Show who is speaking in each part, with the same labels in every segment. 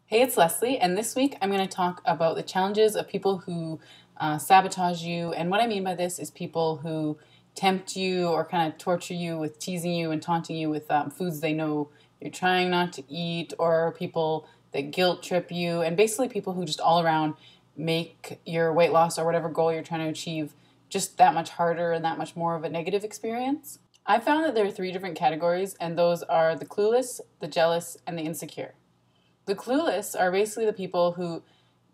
Speaker 1: Hey, it's Leslie, and this week I'm going to talk about the challenges of people who sabotage you. And what I mean by this is people who tempt you or kind of torture you with teasing you and taunting you with foods they know you're trying not to eat, or people that guilt trip you, and basically people who just all around make your weight loss or whatever goal you're trying to achieve just that much harder and that much more of a negative experience. I found that there are three different categories, and those are the clueless, the jealous, and the insecure. The clueless are basically the people who,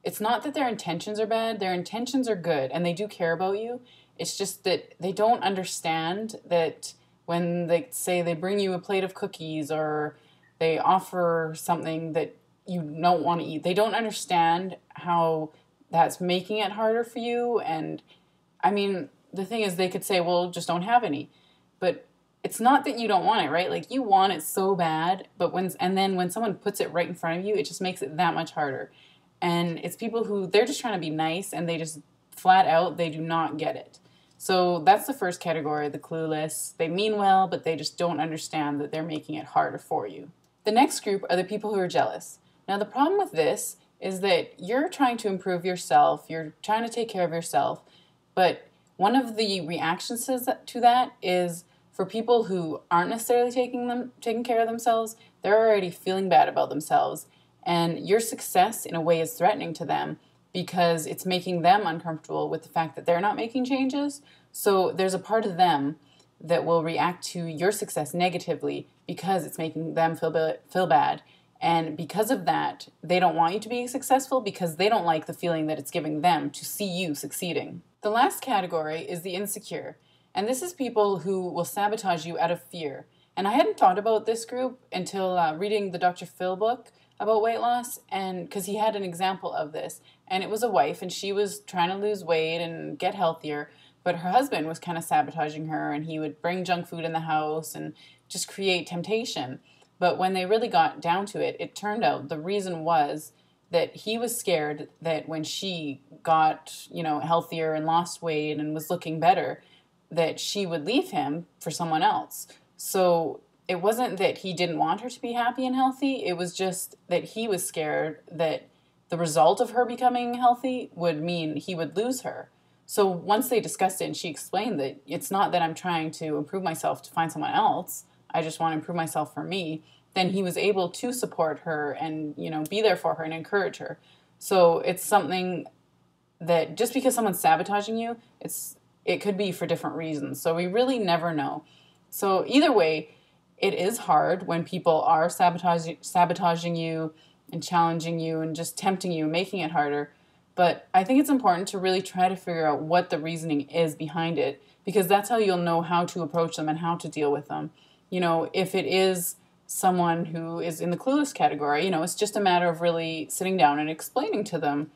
Speaker 1: it's not that their intentions are bad, their intentions are good and they do care about you. It's just that they don't understand that when they say they bring you a plate of cookies or they offer something that you don't want to eat, they don't understand how that's making it harder for you. And I mean, the thing is, they could say, well, just don't have any. But it's not that you don't want it, right? Like, you want it so bad, but then when someone puts it right in front of you, it just makes it that much harder. And it's people who, they're just trying to be nice and they just flat out, they do not get it. So that's the first category, the clueless. They mean well, but they just don't understand that they're making it harder for you. The next group are the people who are jealous. Now, the problem with this is that you're trying to improve yourself, you're trying to take care of yourself, but one of the reactions to that is, for people who aren't necessarily taking care of themselves, they're already feeling bad about themselves. And your success, in a way, is threatening to them because it's making them uncomfortable with the fact that they're not making changes. So there's a part of them that will react to your success negatively because it's making them feel bad. And because of that, they don't want you to be successful because they don't like the feeling that it's giving them to see you succeeding. The last category is the insecure. And this is people who will sabotage you out of fear. And I hadn't thought about this group until reading the Dr. Phil book about weight loss, and because he had an example of this. And it was a wife, and she was trying to lose weight and get healthier, but her husband was kind of sabotaging her, and he would bring junk food in the house and just create temptation. But when they really got down to it, it turned out the reason was that he was scared that when she got, healthier and lost weight and was looking better, that she would leave him for someone else. So it wasn't that he didn't want her to be happy and healthy. It was just that he was scared that the result of her becoming healthy would mean he would lose her. So once they discussed it and she explained that it's not that I'm trying to improve myself to find someone else, I just want to improve myself for me, then he was able to support her and, be there for her and encourage her. So it's something that just because someone's sabotaging you, it could be for different reasons. So we really never know. So either way, it is hard when people are sabotaging you and challenging you and just tempting you, making it harder. But I think it's important to really try to figure out what the reasoning is behind it, because that's how you'll know how to approach them and how to deal with them. If it is someone who is in the clueless category, it's just a matter of really sitting down and explaining to them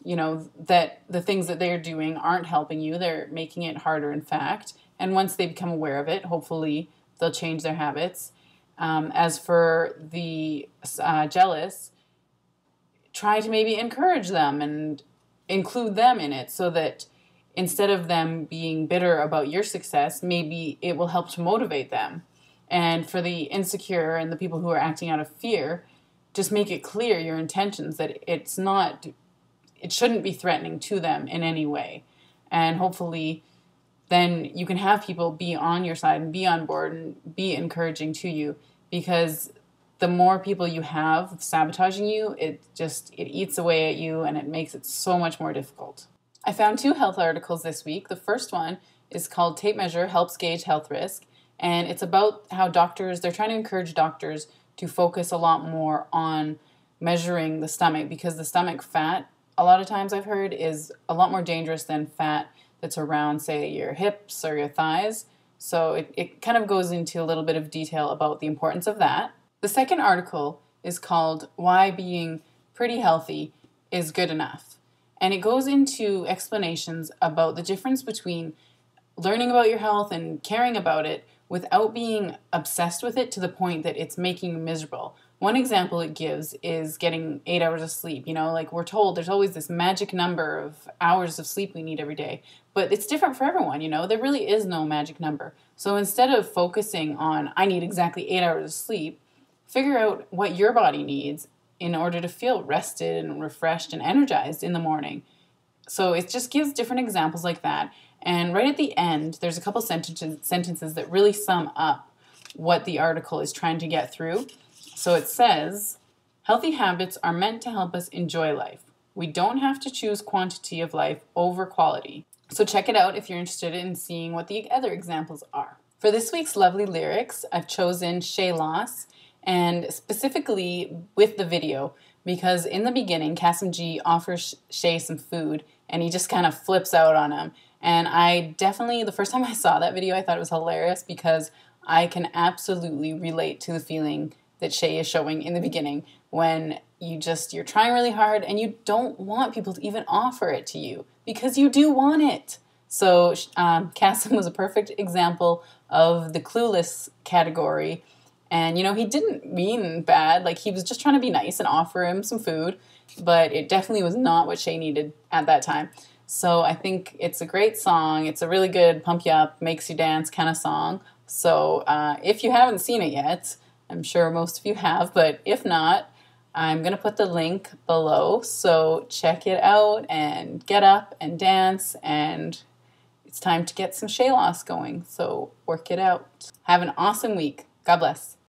Speaker 1: that the things that they're doing aren't helping you. They're making it harder, in fact. And once they become aware of it, hopefully they'll change their habits. As for the jealous, try to maybe encourage them and include them in it so that instead of them being bitter about your success, maybe it will help to motivate them. And for the insecure and the people who are acting out of fear, just make it clear your intentions, that it shouldn't be threatening to them in any way. And hopefully then you can have people be on your side and be on board and be encouraging to you, because the more people you have sabotaging you, it eats away at you and it makes it so much more difficult. I found 2 health articles this week. The first one is called Tape Measure Helps Gauge Health Risk. And it's about how they're trying to encourage doctors to focus a lot more on measuring the stomach, because the stomach fat, a lot of times I've heard, is a lot more dangerous than fat that's around, say, your hips or your thighs. So it kind of goes into a little bit of detail about the importance of that. The second article is called Why Being Pretty Healthy is Good Enough. And it goes into explanations about the difference between learning about your health and caring about it without being obsessed with it to the point that it's making you miserable. One example it gives is getting 8 hours of sleep. Like, we're told there's always this magic number of hours of sleep we need every day, but it's different for everyone. There really is no magic number. So instead of focusing on, I need exactly 8 hours of sleep, figure out what your body needs in order to feel rested and refreshed and energized in the morning. So it just gives different examples like that. And right at the end, there's a couple sentences that really sum up what the article is trying to get through. So it says, healthy habits are meant to help us enjoy life. We don't have to choose quantity of life over quality. So check it out if you're interested in seeing what the other examples are. For this week's lovely lyrics, I've chosen SHAYLOSS, and specifically with the video, because in the beginning, Kasim G offers Shay some food, and he just kind of flips out on him. And I definitely, the first time I saw that video, I thought it was hilarious because I can absolutely relate to the feeling that Shay is showing in the beginning when you're trying really hard and you don't want people to even offer it to you because you do want it. So Kasim was a perfect example of the clueless category. And, he didn't mean bad. Like, he was just trying to be nice and offer him some food. But it definitely was not what Shay needed at that time. So I think it's a great song. It's a really good pump you up, makes you dance kind of song. So if you haven't seen it yet, I'm sure most of you have. But if not, I'm going to put the link below. So check it out and get up and dance. And it's time to get some SHAYLOSS going. So work it out. Have an awesome week. God bless.